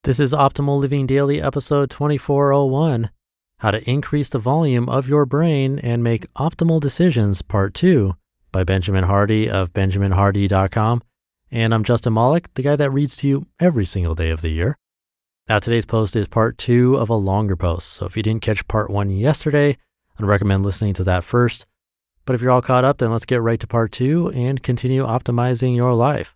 This is Optimal Living Daily episode 2401, How to Increase the Volume of Your Brain and Make Optimal Decisions, Part 2, by Benjamin Hardy of benjaminhardy.com. And I'm Justin Malik, the guy that reads to you every single day of the year. Now today's post is part 2 of a longer post. So if you didn't catch part 1 yesterday, I'd recommend listening to that first. But if you're all caught up, then let's get right to part 2 and continue optimizing your life.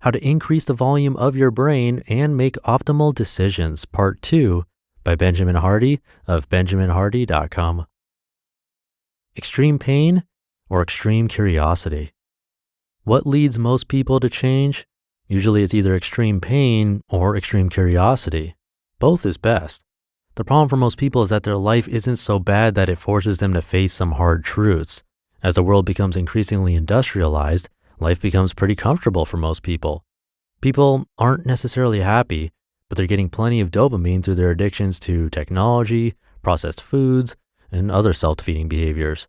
How to Increase the Volume of Your Brain and Make Optimal Decisions, Part 2, by Benjamin Hardy of benjaminhardy.com. Extreme pain or extreme curiosity? What leads most people to change? Usually it's either extreme pain or extreme curiosity. Both is best. The problem for most people is that their life isn't so bad that it forces them to face some hard truths. As the world becomes increasingly industrialized, life becomes pretty comfortable for most people. People aren't necessarily happy, but they're getting plenty of dopamine through their addictions to technology, processed foods, and other self-defeating behaviors.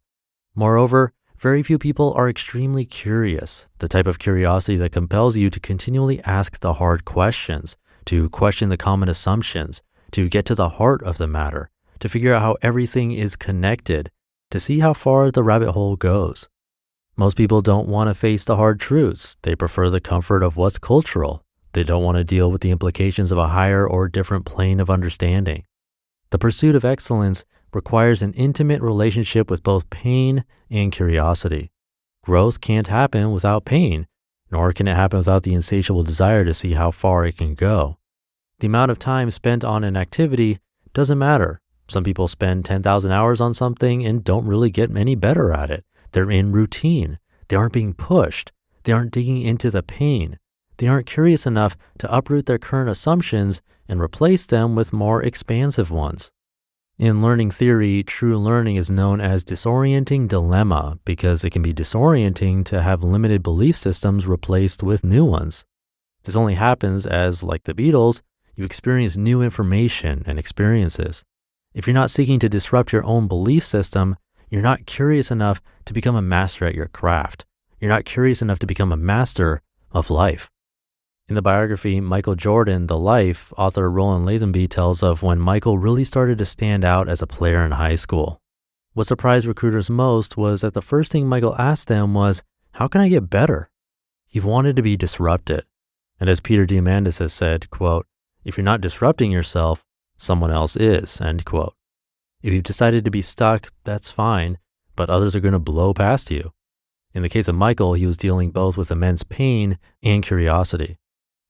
Moreover, very few people are extremely curious, the type of curiosity that compels you to continually ask the hard questions, to question the common assumptions, to get to the heart of the matter, to figure out how everything is connected, to see how far the rabbit hole goes. Most people don't want to face the hard truths. They prefer the comfort of what's cultural. They don't want to deal with the implications of a higher or different plane of understanding. The pursuit of excellence requires an intimate relationship with both pain and curiosity. Growth can't happen without pain, nor can it happen without the insatiable desire to see how far it can go. The amount of time spent on an activity doesn't matter. Some people spend 10,000 hours on something and don't really get any better at it. They're in routine. They aren't being pushed. They aren't digging into the pain. They aren't curious enough to uproot their current assumptions and replace them with more expansive ones. In learning theory, true learning is known as disorienting dilemma because it can be disorienting to have limited belief systems replaced with new ones. This only happens as, like the Beatles, you experience new information and experiences. If you're not seeking to disrupt your own belief system, you're not curious enough to become a master at your craft. You're not curious enough to become a master of life. In the biography, Michael Jordan, The Life, author Roland Lazenby tells of when Michael really started to stand out as a player in high school. What surprised recruiters most was that the first thing Michael asked them was, how can I get better? He wanted to be disrupted. And as Peter Diamandis has said, quote, if you're not disrupting yourself, someone else is, end quote. If you've decided to be stuck, that's fine, but others are going to blow past you. In the case of Michael, he was dealing both with immense pain and curiosity.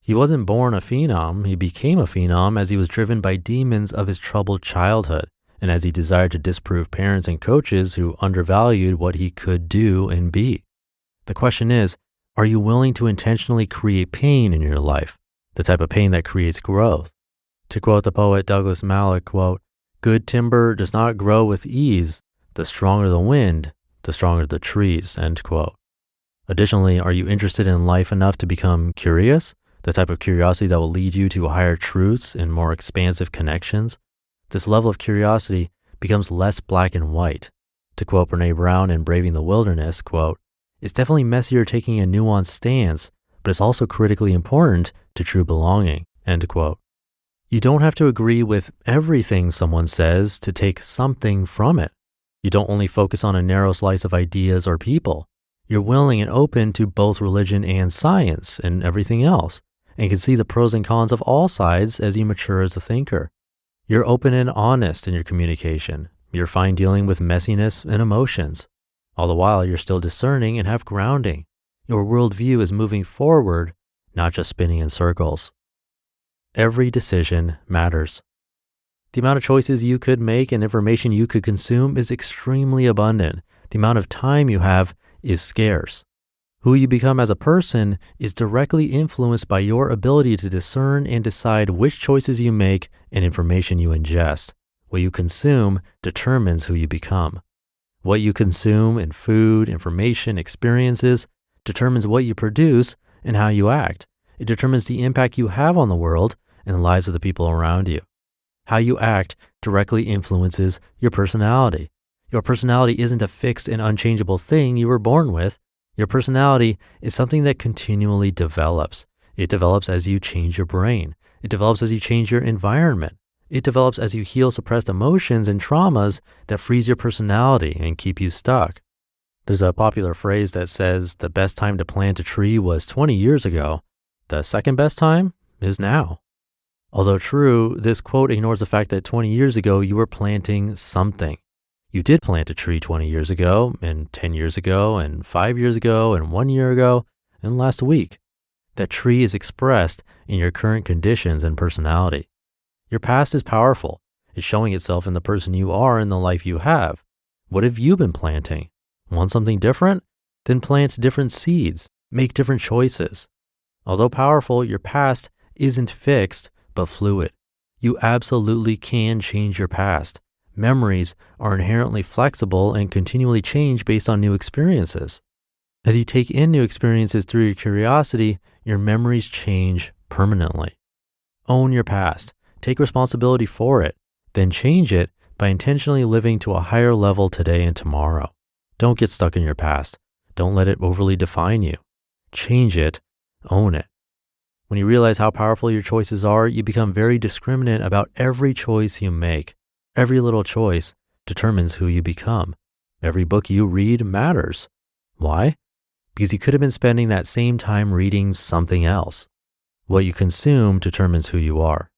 He wasn't born a phenom, he became a phenom as he was driven by demons of his troubled childhood, and as he desired to disprove parents and coaches who undervalued what he could do and be. The question is, are you willing to intentionally create pain in your life, the type of pain that creates growth? To quote the poet Douglas Malloch, quote, good timber does not grow with ease. The stronger the wind, the stronger the trees, end quote. Additionally, are you interested in life enough to become curious? The type of curiosity that will lead you to higher truths and more expansive connections? This level of curiosity becomes less black and white. To quote Brene Brown in Braving the Wilderness, quote, it's definitely messier taking a nuanced stance, but it's also critically important to true belonging, end quote. You don't have to agree with everything someone says to take something from it. You don't only focus on a narrow slice of ideas or people. You're willing and open to both religion and science and everything else, and can see the pros and cons of all sides as you mature as a thinker. You're open and honest in your communication. You're fine dealing with messiness and emotions. All the while, you're still discerning and have grounding. Your worldview is moving forward, not just spinning in circles. Every decision matters. The amount of choices you could make and information you could consume is extremely abundant. The amount of time you have is scarce. Who you become as a person is directly influenced by your ability to discern and decide which choices you make and information you ingest. What you consume determines who you become. What you consume in food, information, experiences determines what you produce and how you act. It determines the impact you have on the world and the lives of the people around you. How you act directly influences your personality. Your personality isn't a fixed and unchangeable thing you were born with. Your personality is something that continually develops. It develops as you change your brain. It develops as you change your environment. It develops as you heal suppressed emotions and traumas that freeze your personality and keep you stuck. There's a popular phrase that says the best time to plant a tree was 20 years ago. The second best time is now. Although true, this quote ignores the fact that 20 years ago you were planting something. You did plant a tree 20 years ago, and 10 years ago, and 5 years ago, and 1 year ago, and last week. That tree is expressed in your current conditions and personality. Your past is powerful. It's showing itself in the person you are and the life you have. What have you been planting? Want something different? Then plant different seeds. Make different choices. Although powerful, your past isn't fixed, but fluid. You absolutely can change your past. Memories are inherently flexible and continually change based on new experiences. As you take in new experiences through your curiosity, your memories change permanently. Own your past. Take responsibility for it. Then change it by intentionally living to a higher level today and tomorrow. Don't get stuck in your past. Don't let it overly define you. Change it. Own it. When you realize how powerful your choices are, you become very discriminate about every choice you make. Every little choice determines who you become. Every book you read matters. Why? Because you could have been spending that same time reading something else. What you consume determines who you are.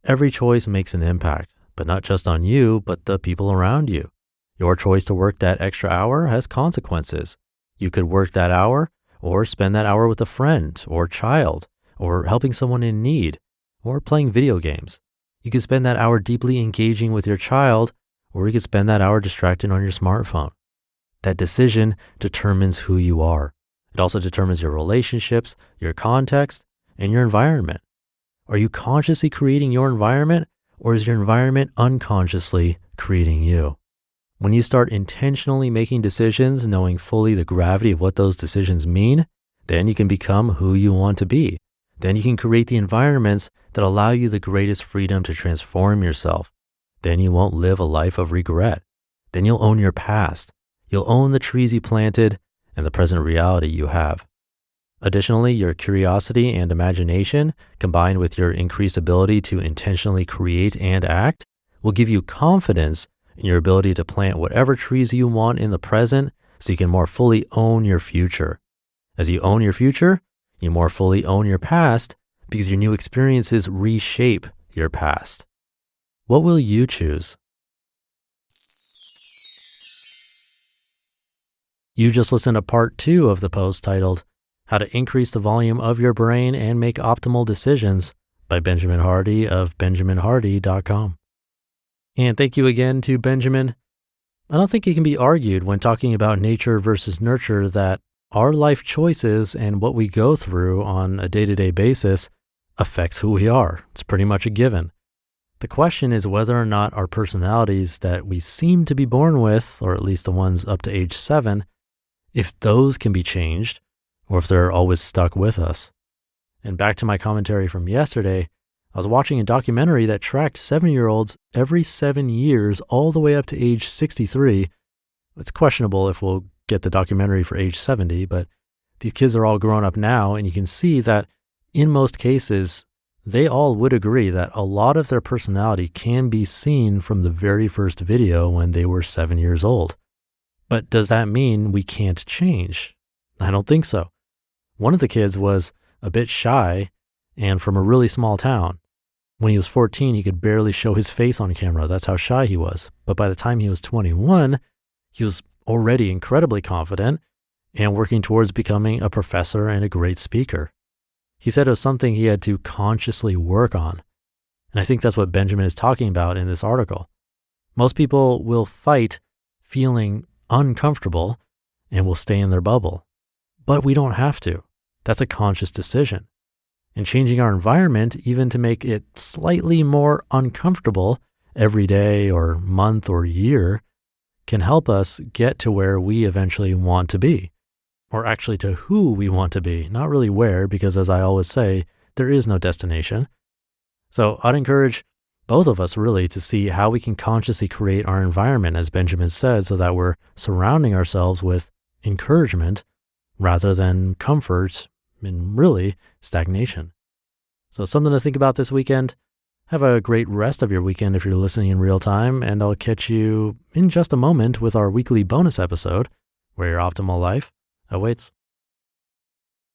Every choice makes an impact, but not just on you, but the people around you. Your choice to work that extra hour has consequences. You could work that hour or spend that hour with a friend or child or helping someone in need or playing video games. You could spend that hour deeply engaging with your child, or you could spend that hour distracted on your smartphone. That decision determines who you are. It also determines your relationships, your context, and your environment. Are you consciously creating your environment, or is your environment unconsciously creating you? When you start intentionally making decisions, knowing fully the gravity of what those decisions mean, then you can become who you want to be. Then you can create the environments that allow you the greatest freedom to transform yourself. Then you won't live a life of regret. Then you'll own your past. You'll own the trees you planted and the present reality you have. Additionally, your curiosity and imagination, combined with your increased ability to intentionally create and act, will give you confidence in your ability to plant whatever trees you want in the present so you can more fully own your future. As you own your future, you more fully own your past because your new experiences reshape your past. What will you choose? You just listened to part 2 of the post titled, How to Increase the Volume of Your Brain and Make Optimal Decisions by Benjamin Hardy of benjaminhardy.com. And thank you again to Benjamin. I don't think it can be argued when talking about nature versus nurture that our life choices and what we go through on a day-to-day basis affects who we are. It's pretty much a given. The question is whether or not our personalities that we seem to be born with, or at least the ones up to age 7, if those can be changed or if they're always stuck with us. And back to my commentary from yesterday, I was watching a documentary that tracked 7-year-olds every 7 years all the way up to age 63. It's questionable if we'll get the documentary for age 70, but these kids are all grown up now, and you can see that in most cases, they all would agree that a lot of their personality can be seen from the very first video when they were 7 years old. But does that mean we can't change? I don't think so. One of the kids was a bit shy and from a really small town. When he was 14, he could barely show his face on camera. That's how shy he was. But by the time he was 21, he was already incredibly confident and working towards becoming a professor and a great speaker. He said it was something he had to consciously work on. And I think that's what Benjamin is talking about in this article. Most people will fight feeling uncomfortable and will stay in their bubble. But we don't have to. That's a conscious decision. And changing our environment, even to make it slightly more uncomfortable every day or month or year, can help us get to where we eventually want to be, or actually to who we want to be, not really where, because as I always say, there is no destination. So I'd encourage both of us really to see how we can consciously create our environment, as Benjamin said, so that we're surrounding ourselves with encouragement rather than comfort and really stagnation. So something to think about this weekend. Have a great rest of your weekend if you're listening in real time, and I'll catch you in just a moment with our weekly bonus episode where your optimal life awaits.